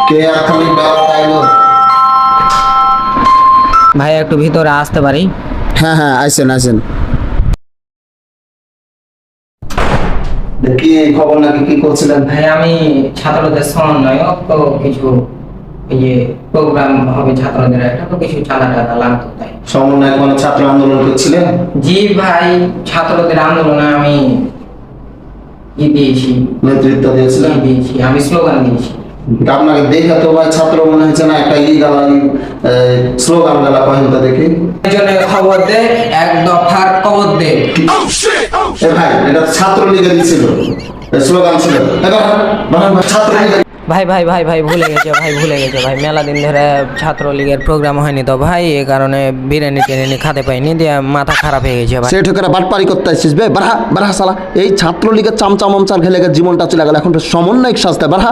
কে এখনই বেড়াতে আইলো? ভাই একটু ভিতরে আসতে পারি? হ্যাঁ হ্যাঁ, আইসেন আইসেন। কি খবর নাকি, কি করছিলেন? ভাই আমি ছাত্রদের সমন্বয়ক, তো কিছু এই যে প্রোগ্রাম হবে ছাত্রদের, একটা তো কিছু চাঁদা টাদা লাগতো তাই। সমন্বয় মানে ছাত্র আন্দোলন করছিলেন? জি ভাই, ছাত্রদের আন্দোলনে আমি দিয়েছি, নেতৃত্ব দিয়েছিলেন? দিয়েছি, আমি স্লোগান দিয়েছি। আপনাকে দেখে তো ভাই ছাত্র মনে হচ্ছে না, একটা ইলিগাল স্লোগান গালা কহেনটা দেখি। একজনের খবর দে, এক দফার কবর দে। এ ভাই, এটা ছাত্রলীগের ছিল, স্লোগান ছিল। ছাত্রলীগের ভাই ভাই ভাই ভাই ভুলে গেছে ভাই, ভুলে গেছে ভাই, মেলা দিন ধরে ছাত্রলীগের প্রোগ্রাম হয়নি তো ভাই, এ কারণে বিরিয়ানি টিরিয়ানি খেতে পাইনি, দিয়ে মাথা খারাপ হয়ে গেছে ভাই। সে ঠোকেরা বাটপারি করতে আসছিস বে, বাড়া বাড়া শালা। এই ছাত্রলীগের চামচা মমচার ঘেলে জীবনটা চলে গেল, এখন তো সমন্বয়ক সাজতে বাড়া।